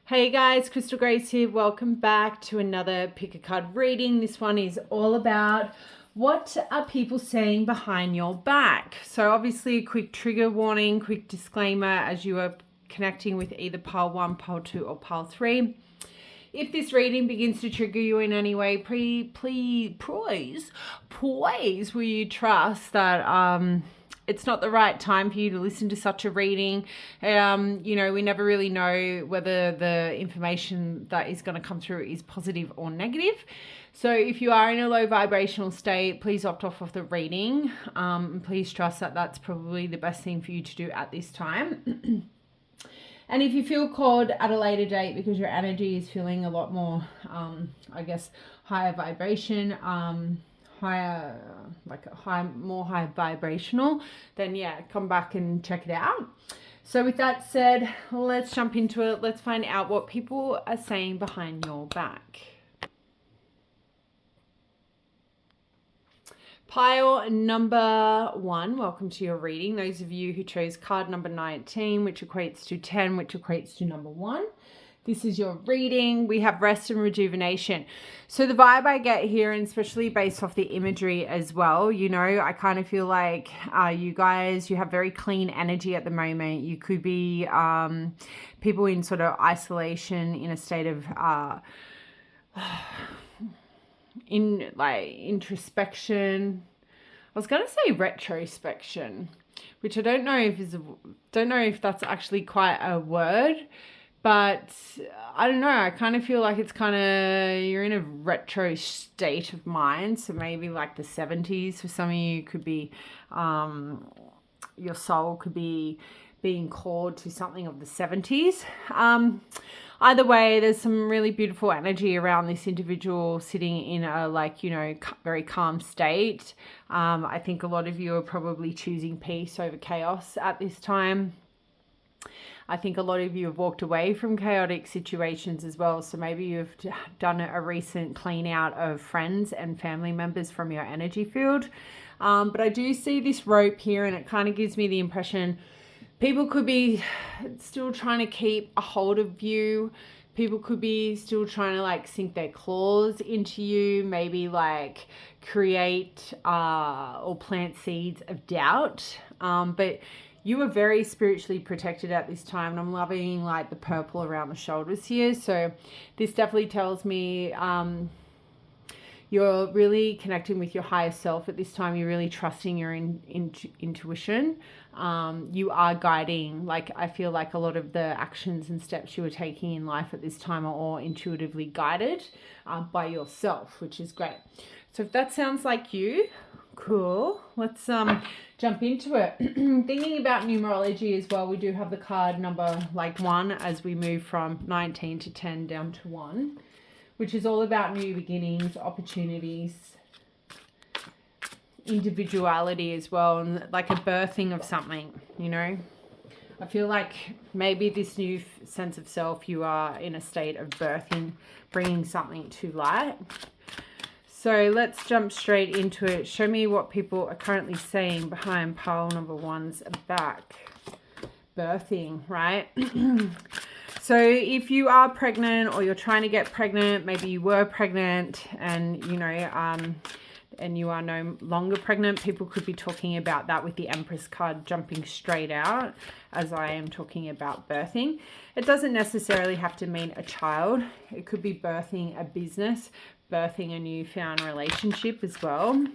Hey guys, Crystal Grace here. Welcome back to another pick a card reading. This one is all about what are people saying behind your back. So obviously a quick trigger warning, quick disclaimer as you are connecting with either pile 1, pile 2 or pile 3. If this reading begins to trigger you in any way, please will you trust that it's not the right time for you to listen to such a reading. We never really know whether the information that is going to come through is positive or negative. So if you are in a low vibrational state, please opt off of the reading. Please trust that that's probably the best thing for you to do at this time. And if you feel called at a later date because your energy is feeling a lot more, higher vibration, more high vibrational, then come back and check it out. So with that said, let's jump into it. Let's find out what people are saying behind your back. Pile number 1, welcome to your reading. Those of you who chose card number 19, which equates to 10, which equates to number 1. This is your reading. We have rest and rejuvenation. So the vibe I get here, and especially based off the imagery as well, I kind of feel like you guys, you have very clean energy at the moment. You could be people in sort of isolation, in a state of introspection. I was going to say retrospection, which I don't know if that's actually quite a word, but I don't know. I kind of feel like it's you're in a retro state of mind. So maybe like the 70s for some of you could be, your soul could be being called to something of the 70s. Either way, there's some really beautiful energy around this individual sitting in a very calm state. I think a lot of you are probably choosing peace over chaos at this time. I think a lot of you have walked away from chaotic situations as well. So maybe you've done a recent clean out of friends and family members from your energy field. But I do see this rope here, and it kind of gives me the impression people could be still trying to keep a hold of you. People could be still trying to sink their claws into you, maybe create or plant seeds of doubt. But you are very spiritually protected at this time. And I'm loving the purple around the shoulders here. So this definitely tells me you're really connecting with your higher self at this time. You're really trusting your intuition. You are guiding. I feel like a lot of the actions and steps you are taking in life at this time are all intuitively guided by yourself, which is great. So if that sounds like you, cool. Let's jump into it. Thinking about numerology as well, we do have the card number 1 as we move from 19 to 10 down to 1. Which is all about new beginnings, opportunities, individuality as well, and a birthing of something, I feel like maybe this new sense of self, you are in a state of birthing, bringing something to light. So let's jump straight into it. Show me what people are currently saying behind pile number 1's back. Birthing, right? So if you are pregnant or you're trying to get pregnant, maybe you were pregnant and, and you are no longer pregnant, people could be talking about that with the Empress card jumping straight out as I am talking about birthing. It doesn't necessarily have to mean a child. It could be birthing a business, birthing a newfound relationship as well.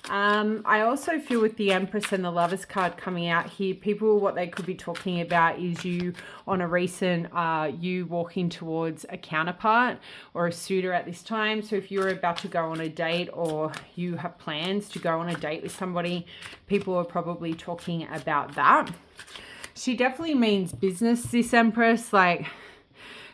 I also feel with the Empress and the Lovers card coming out here, people, what they could be talking about is you on a recent, you walking towards a counterpart or a suitor at this time. So if you're about to go on a date or you have plans to go on a date with somebody, people are probably talking about that. She definitely means business, this Empress,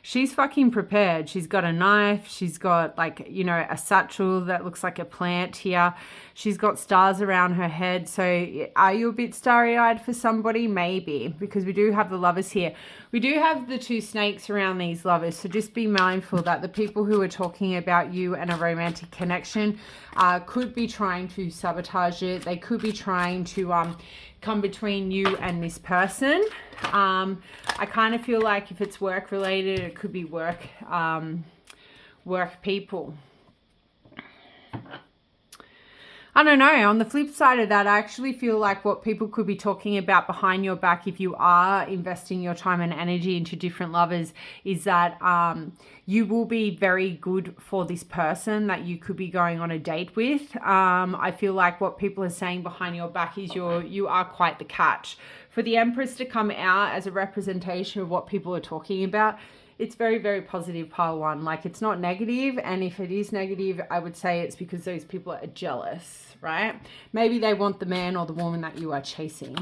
she's fucking prepared. She's got a knife. She's got a satchel that looks like a plant here. She's got stars around her head. So are you a bit starry-eyed for somebody? Maybe, because we do have the Lovers here. We do have the 2 snakes around these Lovers. So just be mindful that the people who are talking about you and a romantic connection could be trying to sabotage it. They could be trying to come between you and this person. I kind of feel like if it's work related, it could be work people. I don't know. On the flip side of that, I actually feel like what people could be talking about behind your back, if you are investing your time and energy into different lovers, is that you will be very good for this person that you could be going on a date with. I feel like what people are saying behind your back is you are quite the catch. For the Empress to come out as a representation of what people are talking about, it's very, very positive, pile one. Like, it's not negative. And if it is negative, I would say it's because those people are jealous, right? Maybe they want the man or the woman that you are chasing.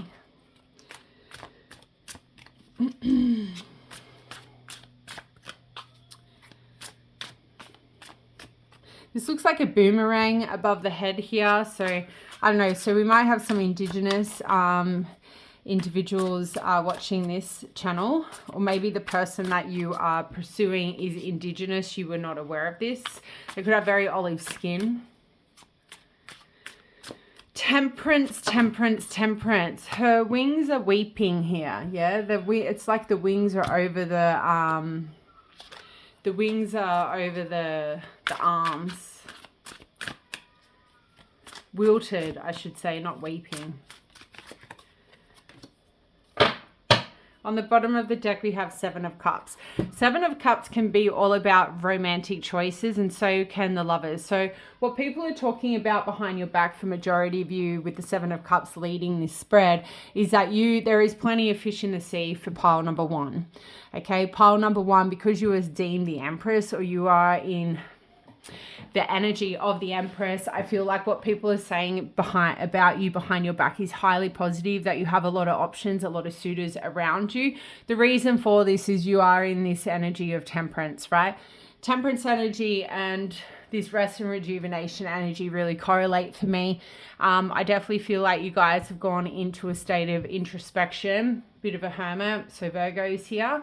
This looks like a boomerang above the head here. So, I don't know. So we might have some Indigenous individuals watching this channel, or maybe the person that you are pursuing is Indigenous. You were not aware of this. They could have very olive skin. Temperance, temperance, temperance. Her wings are weeping here. Yeah, it's like the wings are over the arms. Wilted, I should say, not weeping. On the bottom of the deck, we have Seven of Cups. Seven of Cups can be all about romantic choices, and so can the lovers. So what people are talking about behind your back for majority of you with the Seven of Cups leading this spread is that there is plenty of fish in the sea for pile number one. Okay, pile number one, because you are deemed the Empress, or you are in the energy of the Empress, I feel like what people are saying about you behind your back is highly positive, that you have a lot of options, a lot of suitors around you. The reason for this is you are in this energy of temperance, right? Temperance energy and this rest and rejuvenation energy really correlate for me. I definitely feel like you guys have gone into a state of introspection, bit of a hermit, so Virgo's here,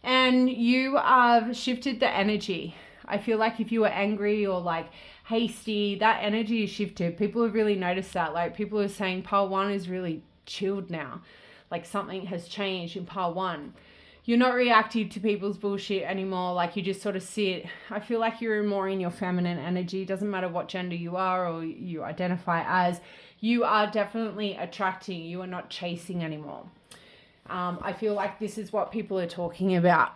and you have shifted the energy. I feel like if you were angry or like hasty, that energy is shifted. People have really noticed that. Like, people are saying pile one is really chilled now. Like, something has changed in pile one. You're not reactive to people's bullshit anymore. Like, you just sort of sit. I feel like you're more in your feminine energy. Doesn't matter what gender you are or you identify as. You are definitely attracting. You are not chasing anymore. I feel like this is what people are talking about.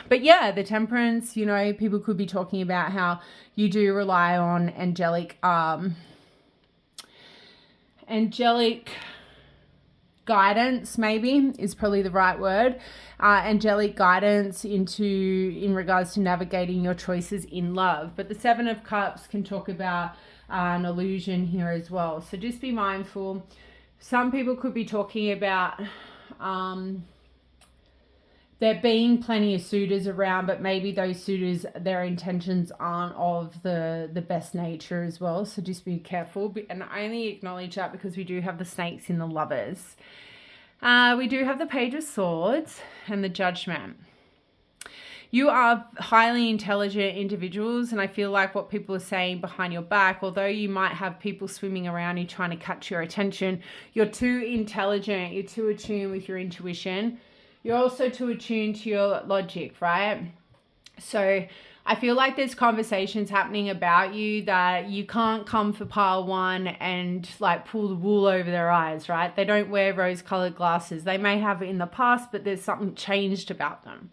But yeah, the temperance, you know, people could be talking about how you do rely on angelic guidance, maybe is probably the right word. Angelic guidance in regards to navigating your choices in love. But the Seven of Cups can talk about an illusion here as well. So just be mindful. Some people could be talking about there being plenty of suitors around, but maybe those suitors, their intentions aren't of the best nature as well. So just be careful. And I only acknowledge that because we do have the snakes in the lovers. We do have the Page of Swords and the Judgment. You are highly intelligent individuals, and I feel like what people are saying behind your back, although you might have people swimming around you trying to catch your attention, you're too intelligent, you're too attuned with your intuition. You're also too attuned to your logic, right? So I feel like there's conversations happening about you that you can't come for pile one and like pull the wool over their eyes, right? They don't wear rose-colored glasses. They may have it in the past, but there's something changed about them.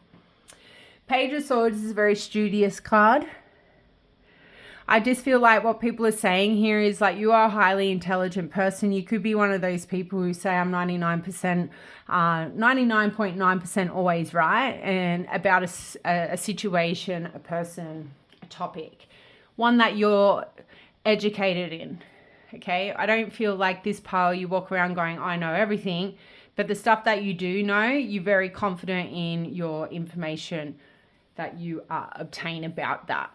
Page of Swords is a very studious card. I just feel like what people are saying here is like you are a highly intelligent person. You could be one of those people who say I'm 99.9% always right, and about a situation, a person, a topic, one that you're educated in. Okay, I don't feel like this pile you walk around going, I know everything, but the stuff that you do know, you're very confident in your information that you obtain about that.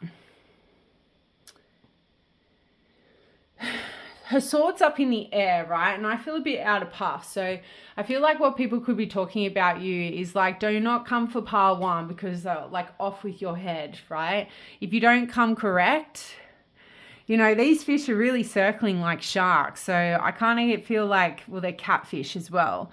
Her sword's up in the air, right? And I feel a bit out of puff. So I feel like what people could be talking about you is like, do not come for pile one because like off with your head, right? If you don't come correct, you know, these fish are really circling like sharks. So I kind of feel like, well, they're catfish as well.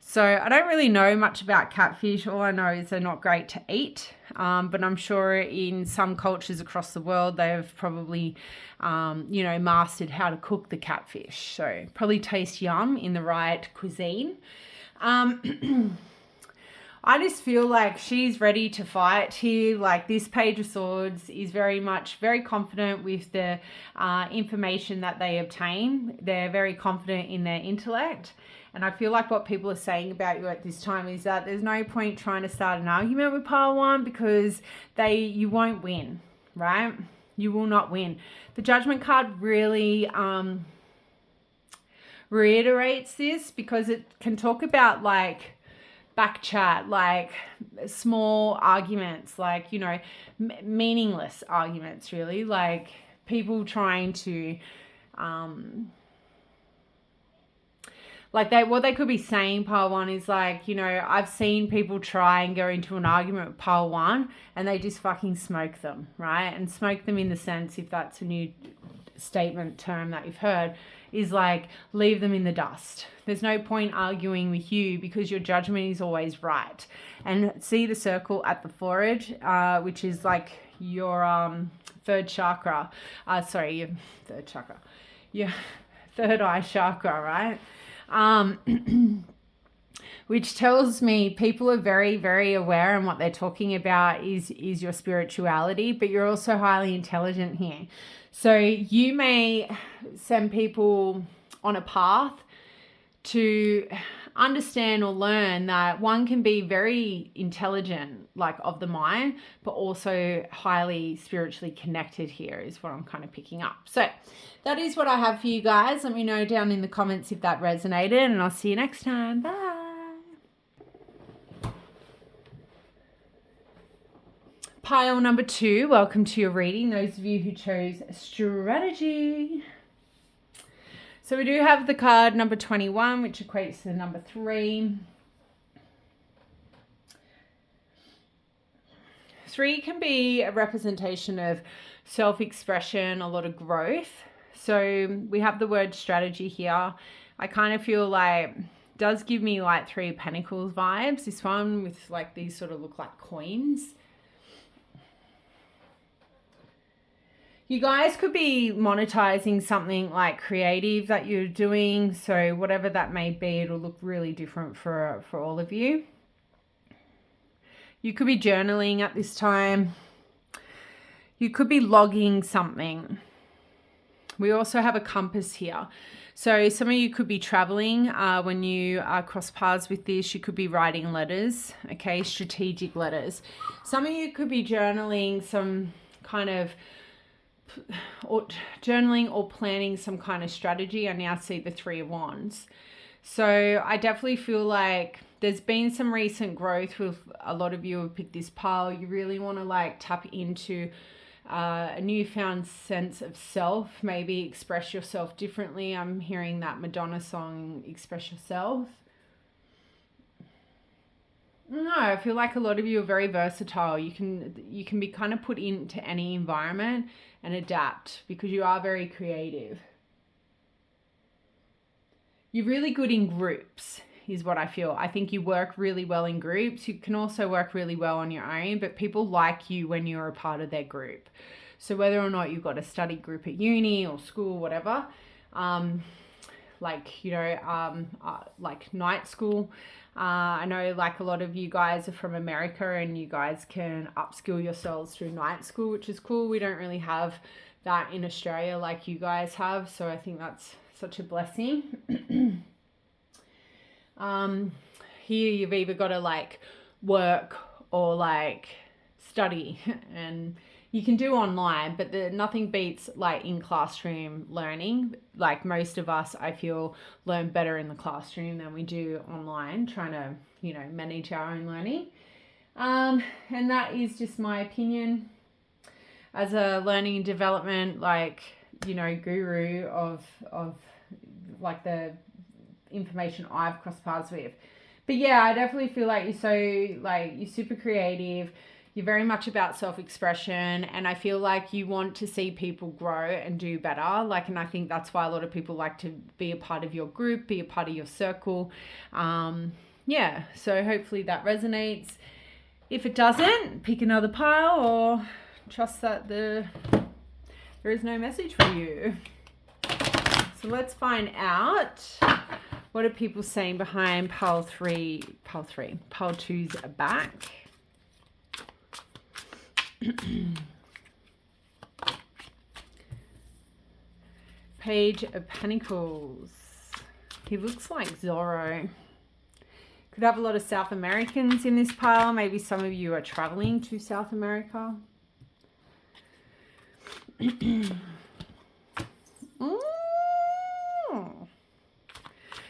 So I don't really know much about catfish. All I know is they're not great to eat. But I'm sure in some cultures across the world, they've probably, you know, mastered how to cook the catfish. So probably tastes yum in the right cuisine. I just feel like she's ready to fight here. Like this Page of Swords is very confident with the information that they obtain. They're very confident in their intellect. And I feel like what people are saying about you at this time is that there's no point trying to start an argument with pile one because you won't win, right? You will not win. The Judgment card really reiterates this because it can talk about like back chat, like small arguments, like, you know, meaningless arguments, really, like people trying to what they could be saying, pile one, is like, you know, I've seen people try and go into an argument with pile one and they just fucking smoke them, right? And smoke them in the sense, if that's a new statement term that you've heard, is like leave them in the dust. There's no point arguing with you because your judgment is always right. And see the circle at the forehead, which is like your third chakra. Your third chakra. Your third eye chakra, right? Which tells me people are very, very aware, and what they're talking about is your spirituality, but you're also highly intelligent here. So you may send people on a path to understand or learn that one can be very intelligent, like of the mind, but also highly spiritually connected here is what I'm kind of picking up. So that is what I have for you guys. Let me know down in the comments if that resonated, and I'll see you next time. Bye. Pile number 2, welcome to your reading, those of you who chose strategy. So we do have the card number 21, which equates to the number 3. 3 can be a representation of self-expression, a lot of growth. So we have the word strategy here. I kind of feel like it does give me like 3 of Pentacles vibes. This one with like these sort of look like coins. You guys could be monetizing something like creative that you're doing. So whatever that may be, it'll look really different for all of you. You could be journaling at this time. You could be logging something. We also have a compass here. So some of you could be traveling when you cross paths with this. You could be writing letters, okay, strategic letters. Some of you could be journaling some kind of or journaling or planning some kind of strategy. I now see the 3 of Wands. So I definitely feel like there's been some recent growth with a lot of you who have picked this pile. You really want to like tap into a newfound sense of self, maybe express yourself differently. I'm hearing that Madonna song, Express Yourself. No, I feel like a lot of you are very versatile. You can be kind of put into any environment and adapt because you are very creative. You're really good in groups is what I feel. I think you work really well in groups. You can also work really well on your own, but people like you when you're a part of their group. So whether or not you've got a study group at uni or school, whatever, like night school. I know like a lot of you guys are from America and you guys can upskill yourselves through night school, which is cool. We don't really have that in Australia like you guys have. So I think that's such a blessing. Here you've either got to like work or like study, and you can do online, but nothing beats like in classroom learning. Like most of us, I feel, learn better in the classroom than we do online, trying to, you know, manage our own learning. And that is just my opinion as a learning and development, like, you know, guru of like the information I've crossed paths with. But yeah, I definitely feel like you're super creative. You're very much about self-expression, and I feel like you want to see people grow and do better. Like, and I think that's why a lot of people like to be a part of your group, be a part of your circle. Yeah, so hopefully that resonates. If it doesn't, pick another pile or trust that there is no message for you. So let's find out, what are people saying behind pile 2's back. Page of Pentacles. He looks like Zorro. Could have a lot of South Americans in this pile. Maybe some of you are traveling to South America.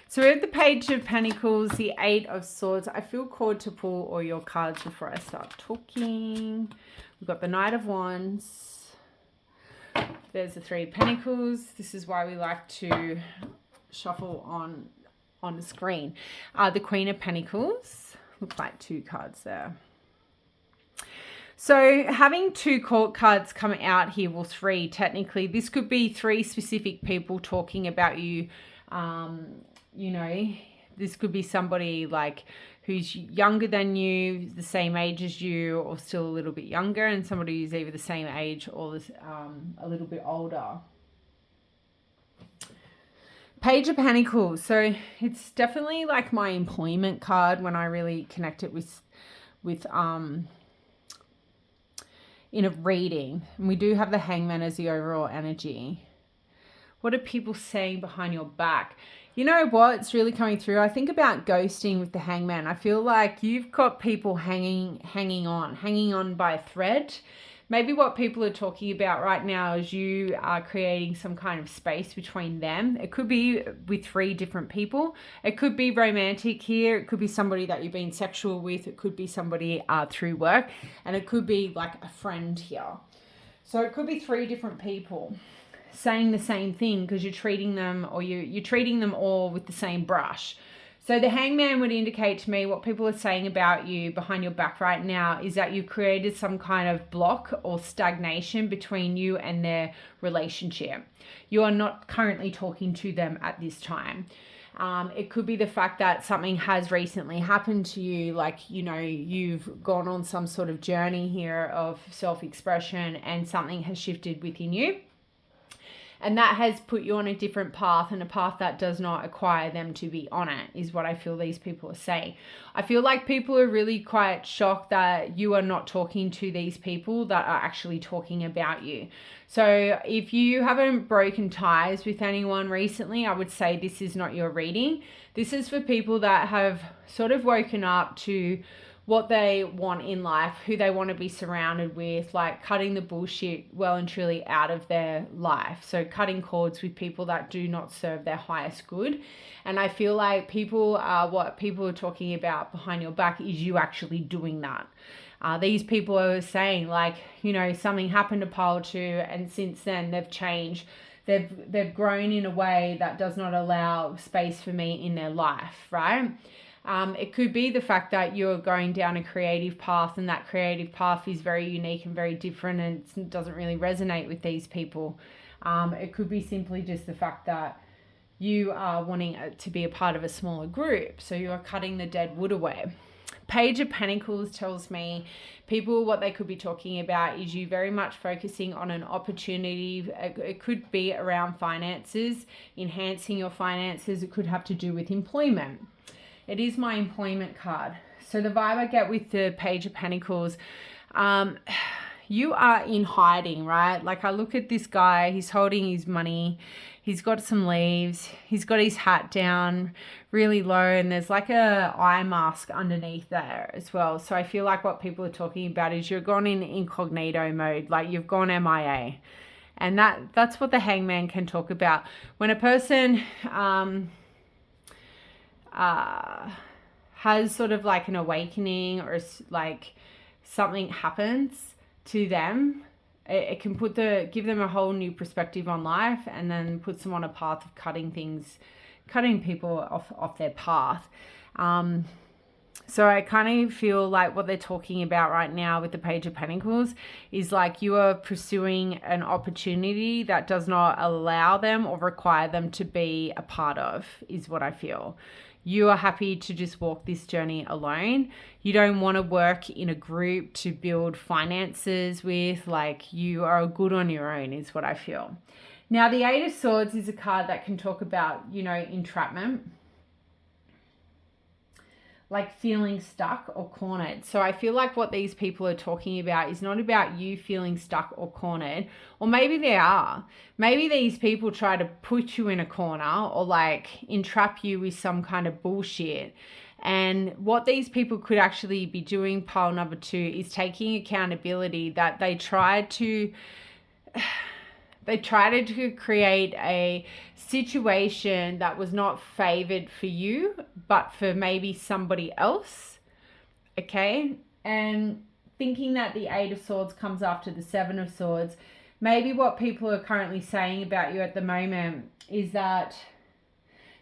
So we have the Page of Pentacles, the 8 of Swords. I feel called to pull all your cards before I start talking. We've got the Knight of Wands. There's the 3 of Pentacles. This is why we like to shuffle on the screen. The Queen of Pentacles. Look like 2 cards there. So having 2 court cards come out here, well 3 technically. This could be 3 specific people talking about you. You know, this could be somebody like who's younger than you, the same age as you, or still a little bit younger, and somebody who's either the same age or a little bit older. Page of Pentacles. So it's definitely like my employment card when I really connect it with in a reading. And we do have the Hangman as the overall energy. What are people saying behind your back? You know what? It's really coming through. I think about ghosting with the Hangman. I feel like you've got people hanging on by a thread. Maybe what people are talking about right now is you are creating some kind of space between them. It could be with 3 different people. It could be romantic here. It could be somebody that you've been sexual with. It could be somebody through work. And it could be like a friend here. So it could be 3 different people saying the same thing because you're treating them, or you're treating them all with the same brush. So the Hangman would indicate to me what people are saying about you behind your back right now is that you created some kind of block or stagnation between you and their relationship. You are not currently talking to them at this time. It could be the fact that something has recently happened to you, like, you know, you've gone on some sort of journey here of self-expression and something has shifted within you. And that has put you on a different path, and a path that does not require them to be on it, is what I feel these people are saying. I feel like people are really quite shocked that you are not talking to these people that are actually talking about you. So if you haven't broken ties with anyone recently, I would say this is not your reading. This is for people that have sort of woken up to what they want in life, who they want to be surrounded with, like cutting the bullshit well and truly out of their life. So cutting cords with people that do not serve their highest good. And I feel like what people are talking about behind your back is you actually doing that. These people are saying, like, you know, something happened to pile 2 and since then they've changed. They've grown in a way that does not allow space for me in their life, right? It could be the fact that you're going down a creative path, and that creative path is very unique and very different, and it doesn't really resonate with these people. It could be simply just the fact that you are wanting to be a part of a smaller group, so you are cutting the dead wood away. Page of Pentacles tells me people, what they could be talking about is you very much focusing on an opportunity. It could be around finances, enhancing your finances. It could have to do with employment. It is my employment card. So the vibe I get with the Page of Pentacles, you are in hiding, right? Like, I look at this guy, he's holding his money, he's got some leaves, he's got his hat down really low, and there's like a eye mask underneath there as well. So I feel like what people are talking about is you're gone in incognito mode, like you've gone MIA. And that's what the Hangman can talk about. When a person has sort of like an awakening, or like something happens to them, it can give them a whole new perspective on life, and then puts them on a path of cutting people off their path. So I kind of feel like what they're talking about right now with the Page of Pentacles is like you are pursuing an opportunity that does not allow them or require them to be a part of, is what I feel. You are happy to just walk this journey alone. You don't want to work in a group to build finances with. Like, you are good on your own, is what I feel. Now, the Eight of Swords is a card that can talk about, you know, entrapment, like feeling stuck or cornered. So I feel like what these people are talking about is not about you feeling stuck or cornered, or maybe they are. Maybe these people try to put you in a corner or like entrap you with some kind of bullshit. And what these people could actually be doing, pile number 2, is taking accountability that they tried to create a situation that was not favored for you, but for maybe somebody else. Okay? And thinking that the Eight of Swords comes after the Seven of Swords, maybe what people are currently saying about you at the moment is that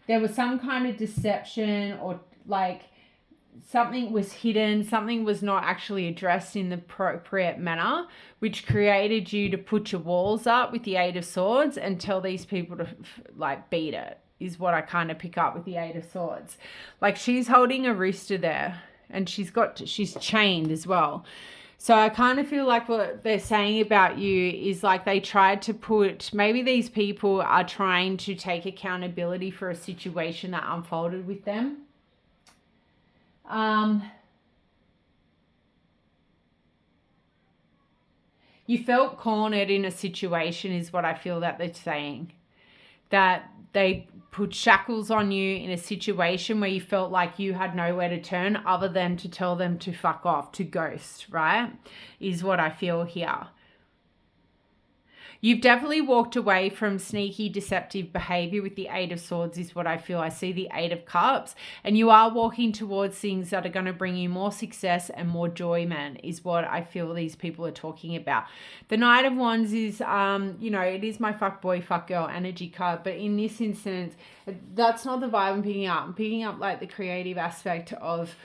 there was some kind of deception, or like something was hidden, something was not actually addressed in the appropriate manner, which created you to put your walls up with the Eight of Swords and tell these people to like beat it, is what I kind of pick up with the Eight of Swords. Like, she's holding a rooster there and she's chained as well. So I kind of feel like what they're saying about you is like they tried to put, maybe these people are trying to take accountability for a situation that unfolded with them. You felt cornered in a situation, is what I feel that they're saying. That they put shackles on you in a situation where you felt like you had nowhere to turn other than to tell them to fuck off, to ghost, right? Is what I feel here. You've definitely walked away from sneaky, deceptive behavior with the Eight of Swords, is what I feel. I see the Eight of Cups, and you are walking towards things that are going to bring you more success and more enjoyment, is what I feel these people are talking about. The Knight of Wands is, it is my fuck boy, fuck girl energy card, but in this instance, that's not the vibe I'm picking up. I'm picking up like the creative aspect of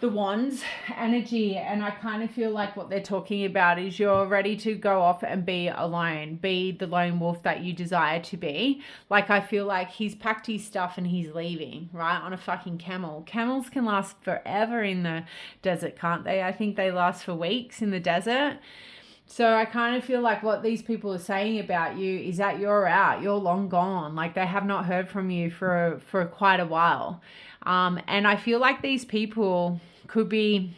the Wands energy, and I kind of feel like what they're talking about is you're ready to go off and be alone, be the lone wolf that you desire to be. Like, I feel like he's packed his stuff and he's leaving, right, on a fucking camel. Camels can last forever in the desert, can't they? I think they last for weeks in the desert. So I kind of feel like what these people are saying about you is that you're out, you're long gone. Like, they have not heard from you for quite a while. And I feel like these people could be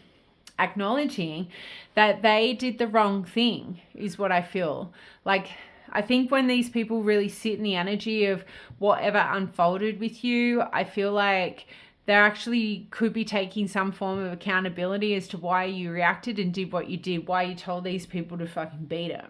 acknowledging that they did the wrong thing, is what I feel. Like, I think when these people really sit in the energy of whatever unfolded with you, I feel like they actually could be taking some form of accountability as to why you reacted and did what you did, why you told these people to fucking beat it.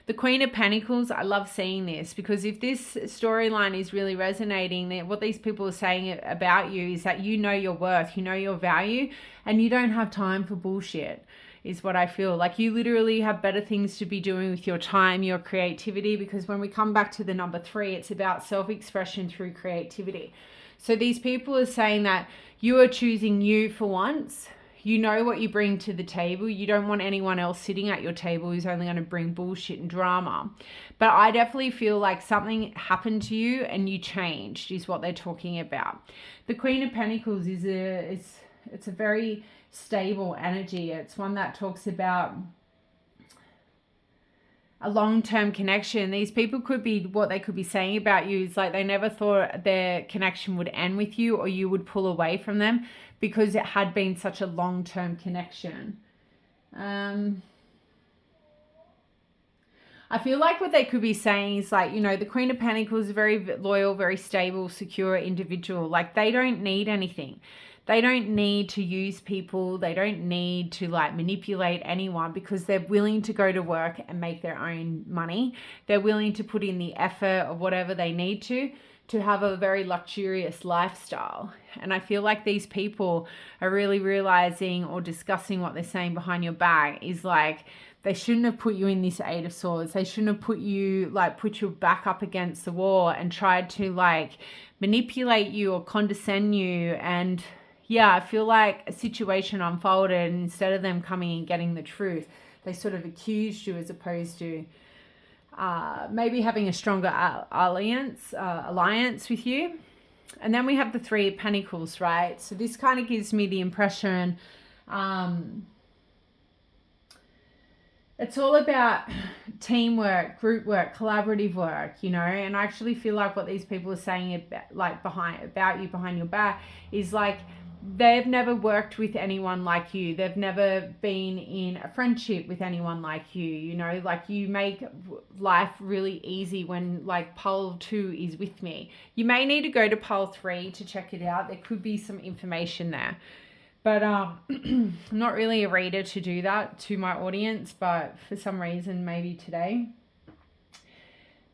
The Queen of Pentacles, I love seeing this, because if this storyline is really resonating, then what these people are saying about you is that you know your worth, you know your value, and you don't have time for bullshit, is what I feel. Like, you literally have better things to be doing with your time, your creativity, because when we come back to the number 3, it's about self-expression through creativity. So these people are saying that you are choosing you for once. You know what you bring to the table. You don't want anyone else sitting at your table who's only going to bring bullshit and drama. But I definitely feel like something happened to you and you changed, is what they're talking about. The Queen of Pentacles is it's a very stable energy. It's one that talks about a long-term connection. These people could be, what they could be saying about you is like they never thought their connection would end with you, or you would pull away from them, because it had been such a long-term connection. I feel like what they could be saying is like, the Queen of Pentacles is a very loyal, very stable, secure individual. Like, they don't need anything. They don't need to use people. They don't need to like manipulate anyone, because they're willing to go to work and make their own money. They're willing to put in the effort of whatever they need to have a very luxurious lifestyle. And I feel like these people are really realizing or discussing what they're saying behind your back is like, they shouldn't have put you in this Eight of Swords. They shouldn't have put your back up against the wall and tried to like manipulate you or condescend you and, yeah, I feel like a situation unfolded, and instead of them coming and getting the truth, they sort of accused you as opposed to maybe having a stronger alliance with you. And then we have the Three of Pentacles, right? So this kind of gives me the impression it's all about teamwork, group work, collaborative work, you know. And I actually feel like what these people are saying about you behind your back is like they've never worked with anyone like you. They've never been in a friendship with anyone like you, you know. Like you make life really easy when like pole 2 is with me. You may need to go to pole 3 to check it out. There could be some information there. But I'm not really a reader to do that to my audience, but for some reason, maybe today.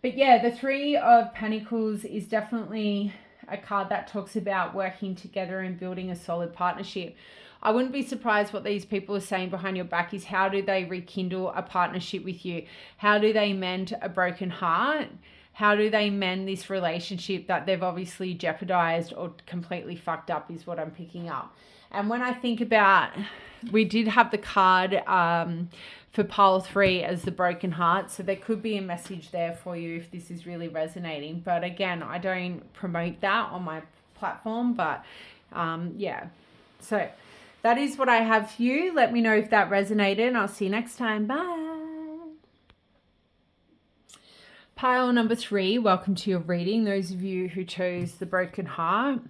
But yeah, the Three of Pentacles is definitely a card that talks about working together and building a solid partnership. I wouldn't be surprised what these people are saying behind your back is how do they rekindle a partnership with you? How do they mend a broken heart? How do they mend this relationship that they've obviously jeopardized or completely fucked up is what I'm picking up. And when I think about, we did have the card for pole 3 as the broken heart. So there could be a message there for you if this is really resonating. But again, I don't promote that on my platform. But yeah, so that is what I have for you. Let me know if that resonated. And I'll see you next time. Bye. Pile number 3, welcome to your reading. Those of you who chose the broken heart.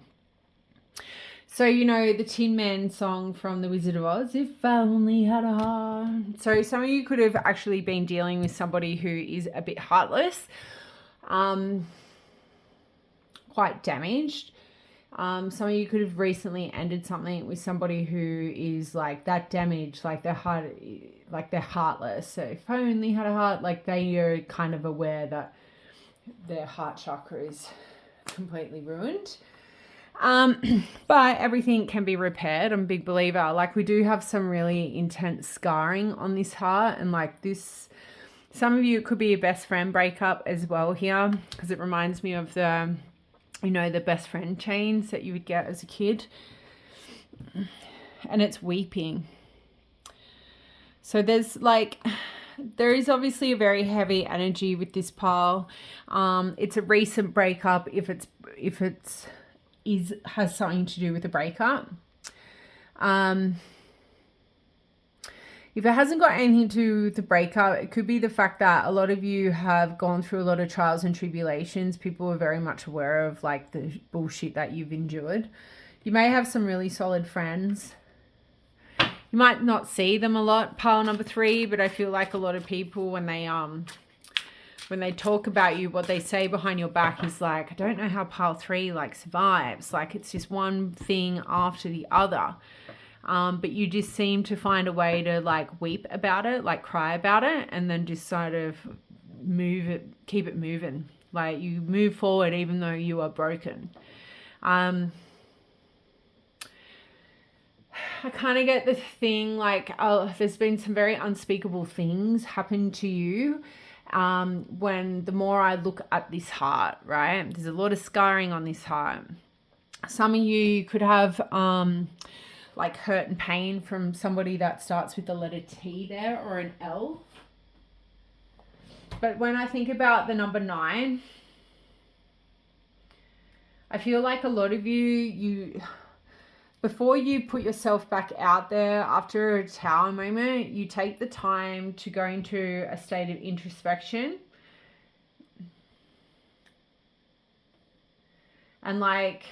So, you know, the Tin Man song from The Wizard of Oz, if I only had a heart. So some of you could have actually been dealing with somebody who is a bit heartless, quite damaged. Some of you could have recently ended something with somebody who is like that damaged, like they're heartless. So if I only had a heart, like they are kind of aware that their heart chakra is completely ruined. But everything can be repaired. I'm a big believer. Like we do have some really intense scarring on this heart, and like this, some of you, it could be a best friend breakup as well here, because it reminds me of the, you know, the best friend chains that you would get as a kid, and it's weeping. So there is obviously a very heavy energy with this pile. It's a recent breakup if it has something to do with a breakup. If it hasn't got anything to do with the breakup, it could be the fact that a lot of you have gone through a lot of trials and tribulations. People are very much aware of like the bullshit that you've endured. You may have some really solid friends. You might not see them a lot, pile number 3, but I feel like a lot of people when they talk about you, what they say behind your back is like, I don't know how pile 3 like survives. Like it's just one thing after the other. But you just seem to find a way to like weep about it, like cry about it, and then just sort of move it, keep it moving. Like you move forward even though you are broken. I kind of get the thing like, oh, there's been some very unspeakable things happen to you. When the more I look at this heart, right? There's a lot of scarring on this heart. Some of you could have like hurt and pain from somebody that starts with the letter T there or an L. But when I think about the number 9, I feel like a lot of you before you put yourself back out there after a tower moment, you take the time to go into a state of introspection. And like,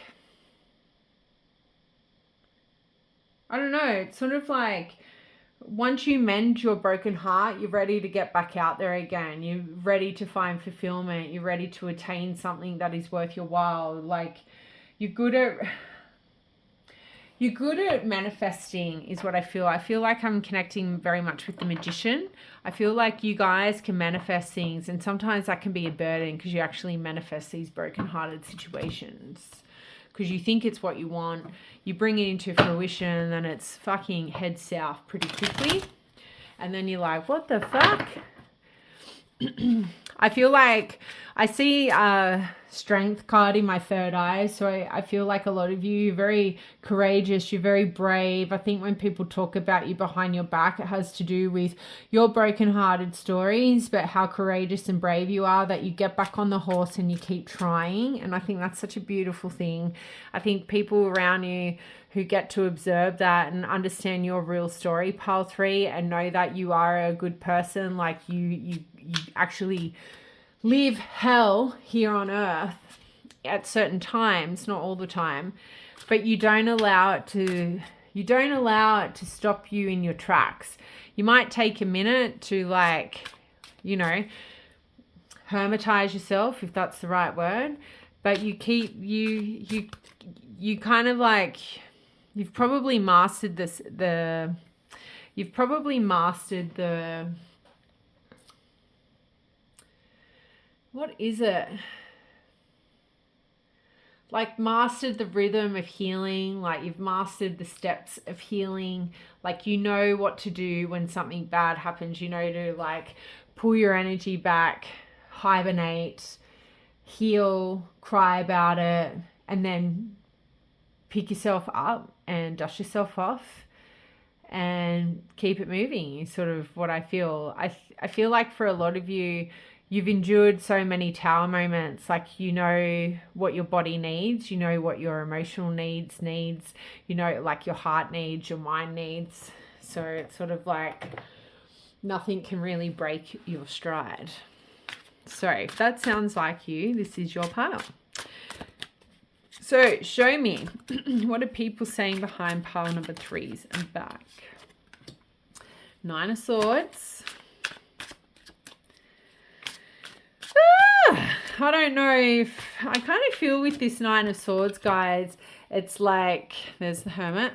I don't know, it's sort of like once you mend your broken heart, you're ready to get back out there again. You're ready to find fulfillment. You're ready to attain something that is worth your while. Like you're good at manifesting is what I feel. I feel like I'm connecting very much with the Magician. I feel like you guys can manifest things, and sometimes that can be a burden because you actually manifest these broken-hearted situations because you think it's what you want. You bring it into fruition and then it's fucking head south pretty quickly. And then you're like, what the fuck? I feel like I see a strength card in my third eye. So I feel like a lot of you, you're very courageous, you're very brave. I think when people talk about you behind your back, it has to do with your brokenhearted stories, but how courageous and brave you are, that you get back on the horse and you keep trying. And I think that's such a beautiful thing. I think people around you who get to observe that and understand your real story, pile 3, and know that you are a good person, like you actually live hell here on earth at certain times, not all the time, but you don't allow it to stop you in your tracks. You might take a minute to, like, you know, hermitize yourself, if that's the right word, but you keep you kind of like, you've probably mastered what is it? Like, mastered the rhythm of healing, like you've mastered the steps of healing, like you know what to do when something bad happens, you know, to like pull your energy back, hibernate, heal, cry about it, and then pick yourself up and dust yourself off and keep it moving is sort of what I feel. I feel like for a lot of you, you've endured so many tower moments, like you know what your body needs, you know what your emotional needs, you know, like your heart needs, your mind needs. So it's sort of like nothing can really break your stride. So if that sounds like you, this is your pile. So show me, what are people saying behind pile number 3's and back? 9 of Swords. I don't know if I kind of feel with this 9 of Swords, guys, it's like there's the Hermit.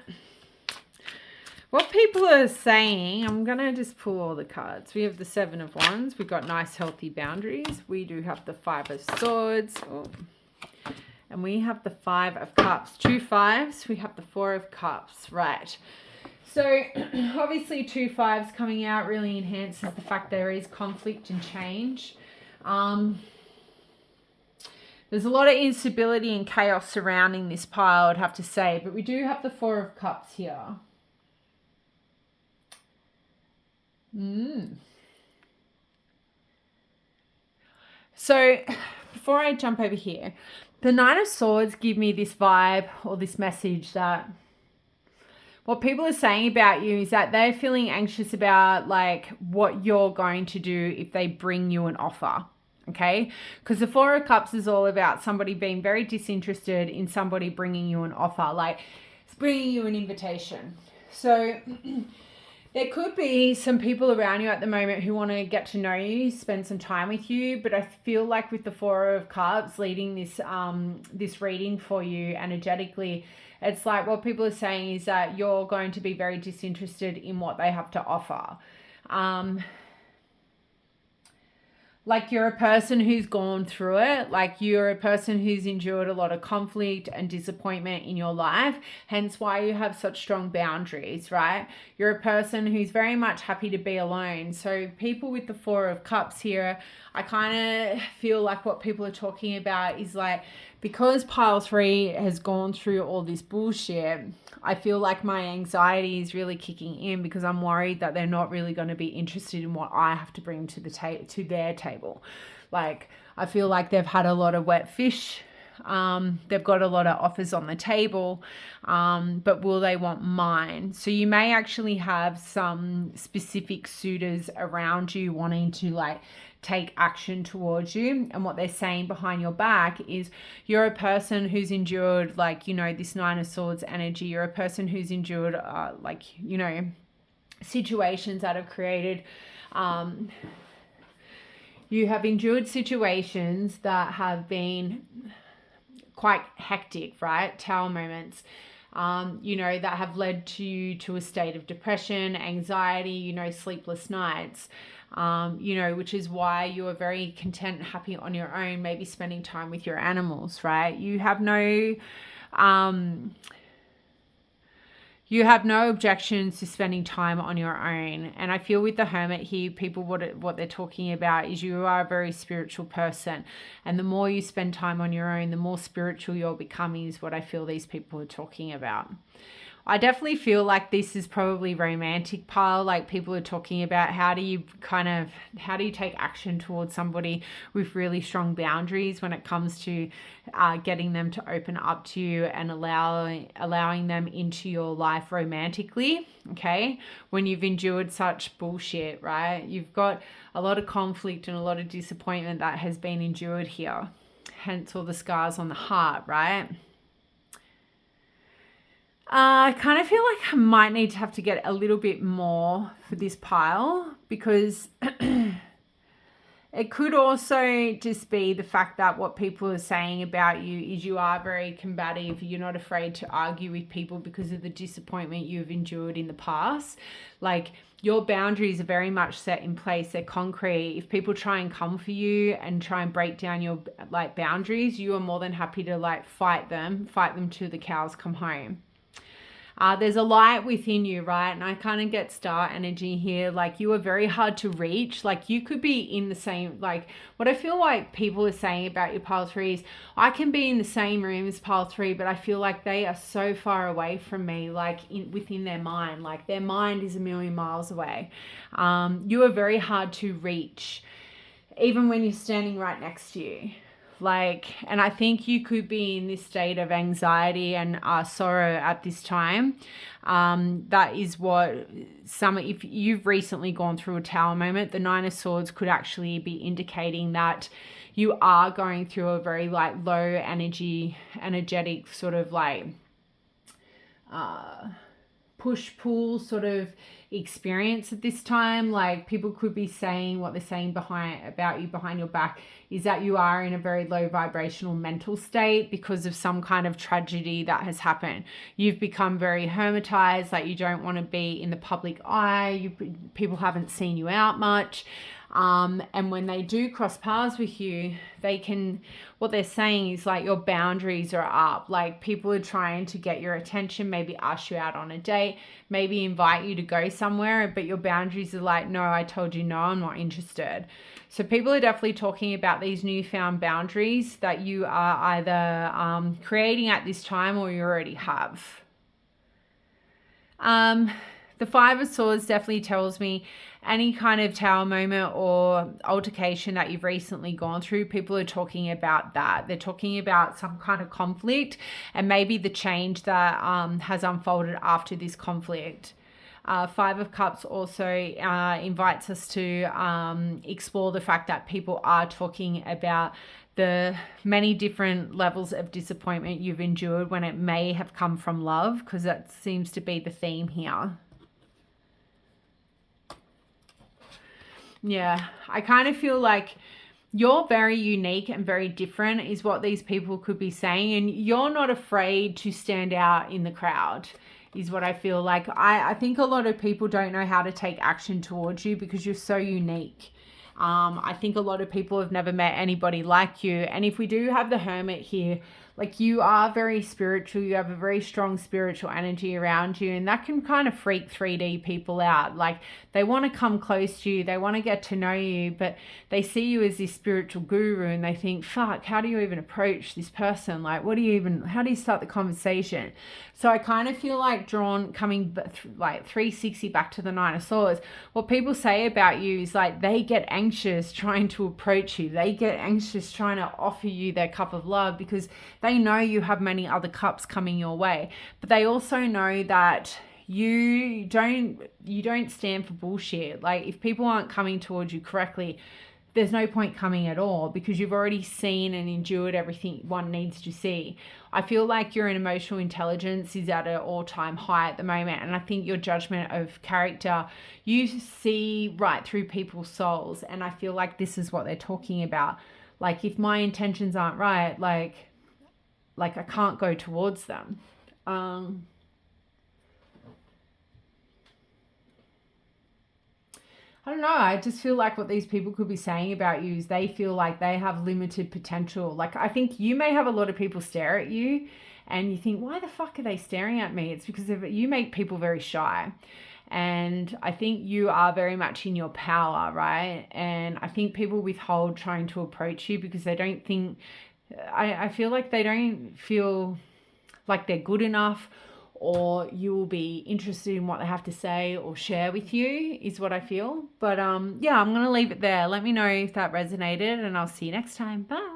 What people are saying, I'm going to just pull all the cards. We have the 7 of Wands. We've got nice, healthy boundaries. We do have the 5 of Swords. Oh. And we have the 5 of Cups. 2 5s. We have the 4 of Cups. Right. So obviously 2 5s coming out really enhances the fact there is conflict and change. There's a lot of instability and chaos surrounding this pile, I'd have to say. But we do have the 4 of Cups here. So before I jump over here, the 9 of Swords give me this vibe or this message that what people are saying about you is that they're feeling anxious about like what you're going to do if they bring you an offer. Okay, because the 4 of Cups is all about somebody being very disinterested in somebody bringing you an offer, like it's bringing you an invitation. So there could be some people around you at the moment who want to get to know you, spend some time with you, but I feel like with the 4 of Cups leading this this reading for you energetically, it's like what people are saying is that you're going to be very disinterested in what they have to offer. Like you're a person who's gone through it, like you're a person who's endured a lot of conflict and disappointment in your life, hence why you have such strong boundaries, right? You're a person who's very much happy to be alone. So people with the 4 of Cups here, I kind of feel like what people are talking about is like, because pile 3 has gone through all this bullshit, I feel like my anxiety is really kicking in because I'm worried that they're not really going to be interested in what I have to bring to the to their table. Like I feel like they've had a lot of wet fish. They've got a lot of offers on the table, but will they want mine? So you may actually have some specific suitors around you wanting to like take action towards you. And what they're saying behind your back is you're a person who's endured, like, you know, this 9 of Swords energy. You're a person who's endured, like, you know, situations that have created, you have endured situations that have been quite hectic, right? Tower moments, you know, that have led to a state of depression, anxiety, you know, sleepless nights. You know, which is why you are very content and happy on your own, maybe spending time with your animals, right? You have no You have no objections to spending time on your own. And I feel with the Hermit here, people, what they're talking about is you are a very spiritual person. And the more you spend time on your own, the more spiritual you're becoming is what I feel these people are talking about. I definitely feel like this is probably romantic pile. Like people are talking about how do you take action towards somebody with really strong boundaries when it comes to getting them to open up to you and allowing them into your life romantically. Okay. When you've endured such bullshit, right? You've got a lot of conflict and a lot of disappointment that has been endured here. Hence all the scars on the heart, right? I kind of feel like I might need to have to get a little bit more for this pile, because it could also just be the fact that what people are saying about you is you are very combative. You're not afraid to argue with people because of the disappointment you've endured in the past. Like your boundaries are very much set in place. They're concrete. If people try and come for you and try and break down your boundaries, you are more than happy to fight them till the cows come home. There's a light within you, right? And I kind of get star energy here. Like you are very hard to reach. Like you could be in the same, like what I feel like people are saying about your pile 3 is I can be in the same room as pile 3, but I feel like they are so far away from me, like within their mind. Like their mind is a million miles away. You are very hard to reach, even when you're standing right next to you. And I think you could be in this state of anxiety and sorrow at this time. That is what if you've recently gone through a tower moment, the 9 of Swords could actually be indicating that you are going through a very low energetic sort of push-pull sort of experience at this time. Like people could be saying what they're saying about you behind your back is that you are in a very low vibrational mental state because of some kind of tragedy that has happened. You've become very hermetized, like you don't want to be in the public eye. People haven't seen you out much. And when they do cross paths with you, what they're saying is your boundaries are up. Like people are trying to get your attention, maybe ask you out on a date, maybe invite you to go somewhere, but your boundaries are no, I told you no, I'm not interested. So people are definitely talking about these newfound boundaries that you are either creating at this time or you already have. The 5 of Swords definitely tells me any kind of tower moment or altercation that you've recently gone through, people are talking about that. They're talking about some kind of conflict and maybe the change that has unfolded after this conflict. 5 of Cups also invites us to explore the fact that people are talking about the many different levels of disappointment you've endured when it may have come from love, because that seems to be the theme here. Yeah, I kind of feel like you're very unique and very different is what these people could be saying. And you're not afraid to stand out in the crowd is what I feel like. I think a lot of people don't know how to take action towards you because you're so unique. I think a lot of people have never met anybody like you. And if we do have the Hermit here, you are very spiritual. You have a very strong spiritual energy around you. And that can kind of freak 3D people out. They want to come close to you. They want to get to know you. But they see you as this spiritual guru and they think, fuck, how do you even approach this person? How do you start the conversation? So I kind of feel coming 360 back to the 9 of Swords. What people say about you is they get anxious trying to approach you. They get anxious trying to offer you their cup of love because they know you have many other cups coming your way. But they also know that you don't stand for bullshit. If people aren't coming towards you correctly, there's no point coming at all because you've already seen and endured everything one needs to see. I feel like your emotional intelligence is at an all-time high at the moment. And I think your judgment of character, you see right through people's souls. And I feel like this is what they're talking about. If my intentions aren't right, I can't go towards them. I don't know. I just feel like what these people could be saying about you is they feel like they have limited potential. I think you may have a lot of people stare at you and you think, why the fuck are they staring at me? It's because you make people very shy. And I think you are very much in your power, right? And I think people withhold trying to approach you because they don't think, I feel like they don't feel like they're good enough, or you will be interested in what they have to say or share with you, is what I feel. But yeah, I'm going to leave it there. Let me know if that resonated, and I'll see you next time. Bye.